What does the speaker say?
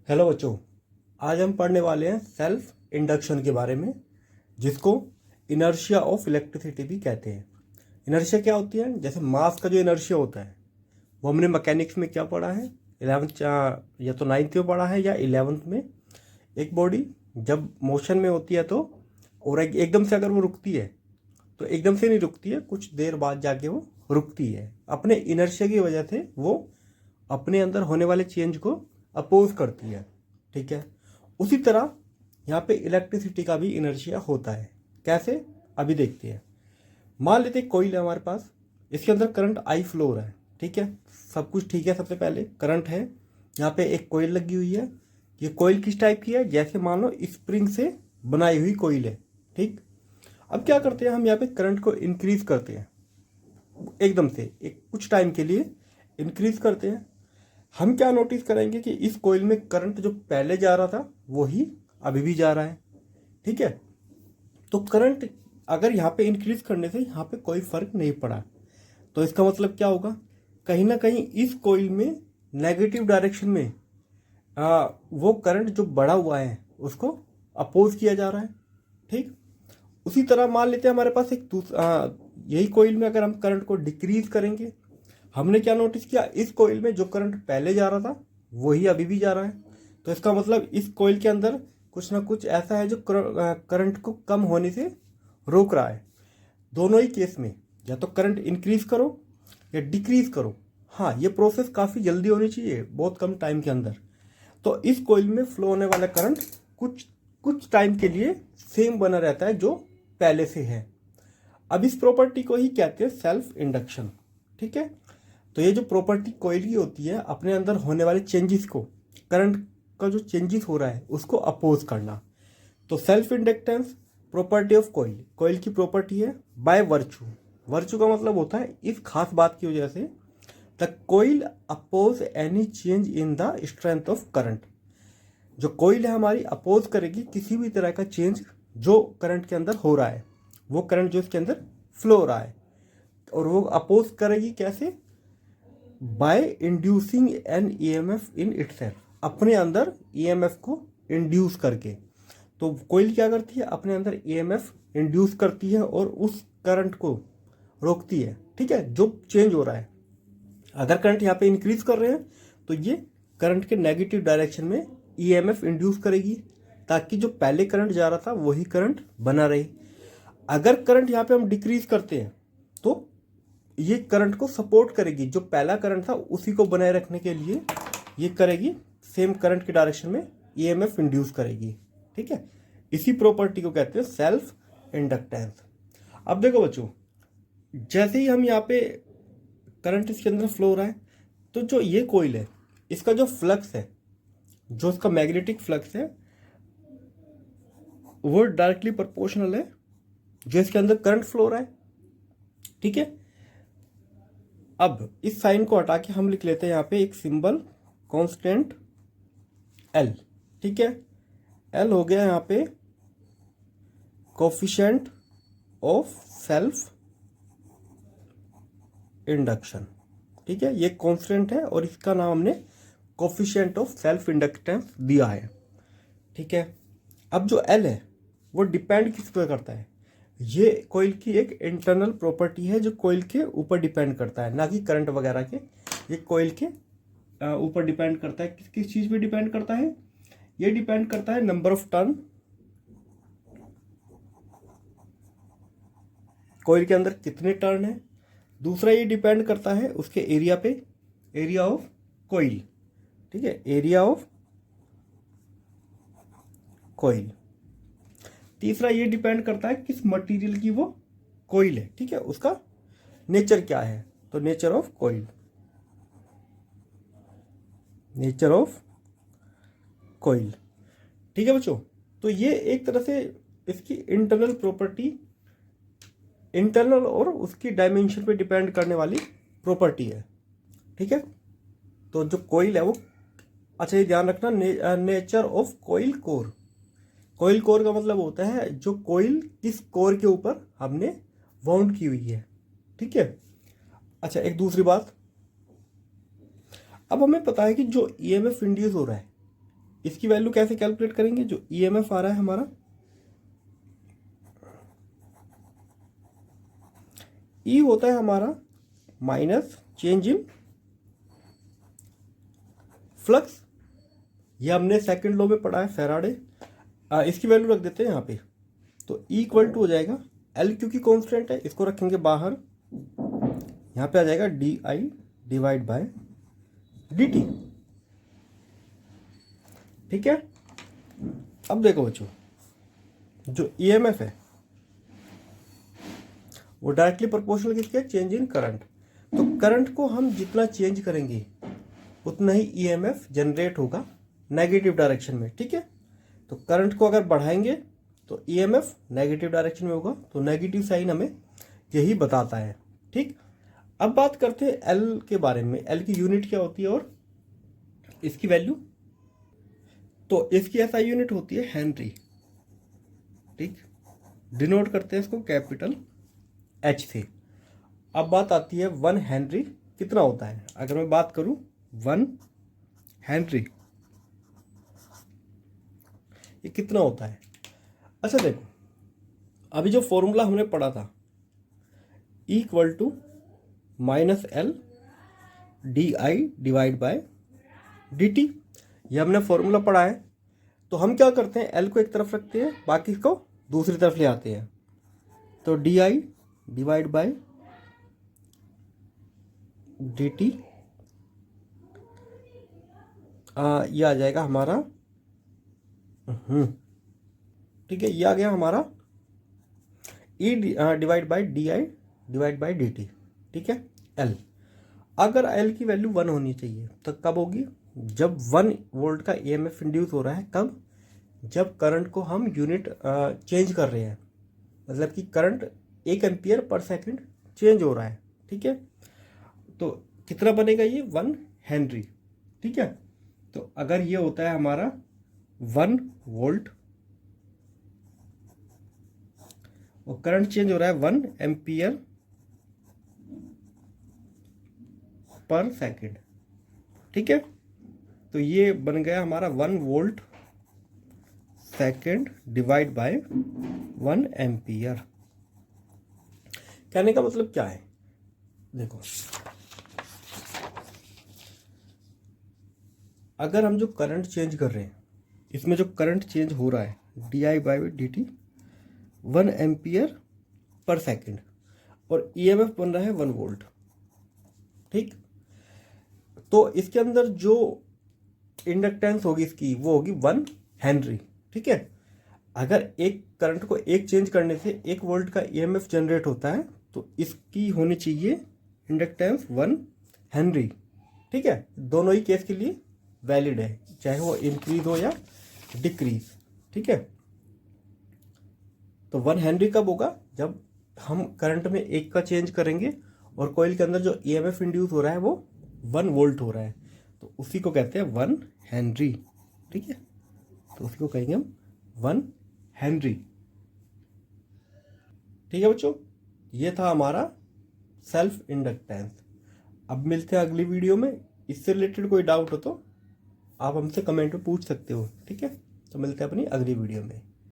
Hello बच्चों। आज हम पढ़ने वाले हैं सेल्फ इंडक्शन के बारे में, जिसको इनर्शिया ऑफ इलेक्ट्रिसिटी भी कहते हैं। इनर्शिया क्या होती है? जैसे मास का जो इनर्शिया होता है वो हमने मैकेनिक्स में क्या पढ़ा है, 11th या तो 9th में पढ़ा है या 11th में। एक बॉडी जब मोशन में होती है तो और एकदम से अगर वो रुकती है तो एकदम से नहीं रुकती है, कुछ देर बाद जाके वो रुकती है। अपने इनर्शिया की वजह से वो अपने अंदर होने वाले चेंज को अपोज करती है। ठीक है, उसी तरह यहाँ पे इलेक्ट्रिसिटी का भी इनर्शिया होता है। कैसे, अभी देखते हैं। मान लेते कोईल है हमारे पास, इसके अंदर करंट आई फ्लो हो रहा है। ठीक है, सब कुछ ठीक है। सबसे पहले करंट है, यहाँ पे एक कोईल लगी हुई है। ये कोईल किस टाइप की है? जैसे मान लो स्प्रिंग से बनाई हुई कोईल है। ठीक, अब क्या करते हैं हम यहाँ पे करंट को इंक्रीज करते हैं, एकदम से एक कुछ टाइम के लिए इंक्रीज करते हैं। हम क्या नोटिस करेंगे कि इस कोईल में करंट जो पहले जा रहा था वही अभी भी जा रहा है। ठीक है, तो करंट अगर यहाँ पे इंक्रीज करने से यहाँ पे कोई फर्क नहीं पड़ा, तो इसका मतलब क्या होगा? कहीं ना कहीं इस कोईल में नेगेटिव डायरेक्शन में वो करंट जो बढ़ा हुआ है उसको अपोज किया जा रहा है। ठीक, उसी तरह मान लेते हैं हमारे पास एक यही कोईल में अगर हम करंट को डिक्रीज करेंगे, हमने क्या नोटिस किया? इस कोईल में जो करंट पहले जा रहा था वही अभी भी जा रहा है। तो इसका मतलब इस कोईल के अंदर कुछ ना कुछ ऐसा है जो करंट को कम होने से रोक रहा है। दोनों ही केस में या तो करंट इंक्रीज करो या डिक्रीज करो। हाँ, ये प्रोसेस काफ़ी जल्दी होनी चाहिए, बहुत कम टाइम के अंदर। तो इस कोईल में फ्लो होने वाला करंट कुछ कुछ टाइम के लिए सेम बना रहता है जो पहले से है। अब इस प्रॉपर्टी को ही कहते हैं सेल्फ इंडक्शन। ठीक है, तो ये जो प्रॉपर्टी कोईल की होती है, अपने अंदर होने वाले चेंजेस को, करंट का जो चेंजेस हो रहा है उसको अपोज करना। तो self inductance property of coil, coil की प्रॉपर्टी है बाय वर्चू। वर्चू का मतलब होता है इस खास बात की वजह से the coil oppose any change in the strength of current. जो कोईल है हमारी अपोज करेगी किसी भी तरह का चेंज जो करंट के अंदर हो रहा है, वो करंट जो इसके अंदर फ्लो हो रहा है। और वो अपोज करेगी कैसे? By inducing an EMF in itself, अपने अंदर ईएमएफ को इंड्यूस करके। तो कोईल क्या करती है? अपने अंदर ईएमएफ इंड्यूस करती है और उस करंट को रोकती है। ठीक है, जो चेंज हो रहा है। अगर करंट यहाँ पे इंक्रीज कर रहे हैं तो ये करंट के नेगेटिव डायरेक्शन में ईएमएफ इंड्यूस करेगी, ताकि जो पहले करंट जा रहा था वही करंट बना रहे। अगर करंट यहाँ पे हम डिक्रीज करते हैं तो ये करंट को सपोर्ट करेगी, जो पहला करंट था उसी को बनाए रखने के लिए ये करेगी, सेम करंट के डायरेक्शन में ईएमएफ इंड्यूस करेगी। ठीक है, इसी प्रॉपर्टी को कहते हैं सेल्फ इंडक्टेंस। अब देखो बच्चों, जैसे ही हम यहाँ पे करंट इसके अंदर फ्लो हो रहा है, तो जो ये कोईल है इसका जो फ्लक्स है, जो इसका मैग्नेटिक फ्लक्स है, वो डायरेक्टली प्रोपोर्शनल है जो इसके अंदर करंट फ्लो हो रहा है। ठीक है, अब इस साइन को हटा के हम लिख लेते हैं यहाँ पे एक सिंबल कांस्टेंट एल। ठीक है, एल हो गया यहाँ पे कोफिशिएंट ऑफ सेल्फ इंडक्शन। ठीक है, ये कांस्टेंट है और इसका नाम हमने कोफिशिएंट ऑफ सेल्फ इंडक्टेंस दिया है। ठीक है, अब जो एल है वो डिपेंड किस पर करता है? ये कोईल की एक इंटरनल प्रॉपर्टी है जो कोईल के ऊपर डिपेंड करता है, ना कि करंट वगैरह के। ये कोईल के ऊपर डिपेंड करता है। किस किस चीज पे डिपेंड करता है? ये डिपेंड करता है नंबर ऑफ टर्न, कोईल के अंदर कितने टर्न है। दूसरा ये डिपेंड करता है उसके एरिया पे, एरिया ऑफ कोईल। ठीक है, एरिया ऑफ कोईल। तीसरा ये डिपेंड करता है किस मटेरियल की वो कोईल है। ठीक है, उसका नेचर क्या है, तो nature of coil, nature of coil. ठीक है बच्चों, तो ये एक तरह से इसकी इंटरनल प्रॉपर्टी, इंटरनल और उसकी डायमेंशन पे डिपेंड करने वाली प्रॉपर्टी है। ठीक है, तो जो कोईल है वो, अच्छा ये ध्यान रखना, nature of coil core. Coil core का मतलब होता है जो कोईल किस कोर के ऊपर हमने वाउंड की हुई है। ठीक है, अच्छा एक दूसरी बात, अब हमें पता है कि जो ईएमएफ इंड्यूस हो रहा है इसकी वैल्यू कैसे कैलकुलेट करेंगे? जो ईएमएफ आ रहा है हमारा, ई होता है हमारा माइनस चेंज इन फ्लक्स, ये हमने सेकंड लॉ में पढ़ा है फैराडे। इसकी वैल्यू रख देते हैं यहाँ पे, तो ई इक्वल टू हो जाएगा एल, क्योंकि कॉन्स्टेंट है इसको रखेंगे बाहर, यहाँ पे आ जाएगा D I divide by D T. ठीक है, अब देखो बच्चों, जो ईएमएफ है वो डायरेक्टली प्रोपोर्शनल किसके? Change in current. तो करंट को हम जितना चेंज करेंगे उतना ही ईएमएफ जनरेट होगा नेगेटिव डायरेक्शन में। ठीक है, तो करंट को अगर बढ़ाएंगे तो ईएमएफ नेगेटिव डायरेक्शन में होगा, तो नेगेटिव साइन हमें यही बताता है। ठीक, अब बात करते हैं एल के बारे में। एल की यूनिट क्या होती है और इसकी वैल्यू? तो इसकी एसआई यूनिट होती है हेनरी। ठीक, डिनोट करते हैं इसको कैपिटल एच से। अब बात आती है 1 हेनरी कितना होता है। अगर मैं बात करूं 1 हेनरी ये कितना होता है? अच्छा देखो, अभी जो फॉर्मूला हमने पढ़ा था E equal to minus L D I divide by D T, ये हमने फॉर्मूला पढ़ा है। तो हम क्या करते हैं, एल को एक तरफ रखते हैं, बाकी को दूसरी तरफ ले आते हैं। तो D I divide by D T ये आ जाएगा हमारा, ठीक है, ये आ गया हमारा ई divide by D I divide by D T. ठीक है, एल। अगर एल की वैल्यू 1 होनी चाहिए तो कब होगी? जब 1 वोल्ट का ईएमएफ इंड्यूस हो रहा है। कब? जब करंट को हम यूनिट चेंज कर रहे हैं, मतलब कि current 1 ampere per second change हो रहा है। ठीक है, तो कितना बनेगा ये? 1 हेनरी। ठीक है, तो अगर ये होता है हमारा 1 वोल्ट और करंट चेंज हो रहा है 1 एम्पियर पर सेकंड। ठीक है, तो ये बन गया हमारा 1 volt second divide by 1 ampere. कहने का मतलब क्या है? देखो, अगर हम जो करंट चेंज कर रहे हैं, इसमें जो करंट चेंज हो रहा है D I by D T 1 ampere per second और ईएमएफ बन रहा है 1 वोल्ट। ठीक, तो इसके अंदर जो इंडक्टेंस होगी इसकी वो होगी 1 हेनरी। ठीक है, अगर एक करंट को एक चेंज करने से 1 वोल्ट का ईएमएफ जनरेट होता है तो इसकी होनी चाहिए इंडक्टेंस 1 हेनरी। ठीक है, दोनों ही केस के लिए वैलिड है, चाहे वो इंक्रीज हो या डिक्रीज। ठीक है, तो 1 हेनरी कब होगा? जब हम करंट में 1 का चेंज करेंगे और कॉइल के अंदर जो ईएमएफ इंड्यूस हो रहा है वो 1 वोल्ट हो रहा है, तो उसी को कहते हैं 1 हेनरी। ठीक है, तो उसी को कहेंगे हम 1 हेनरी। ठीक है बच्चों, ये था हमारा सेल्फ इंडक्टेंस। अब मिलते हैं अगली वीडियो में। इससे रिलेटेड कोई डाउट हो तो आप हमसे कमेंट में पूछ सकते हो। ठीक है, तो मिलते हैं अपनी अगली वीडियो में।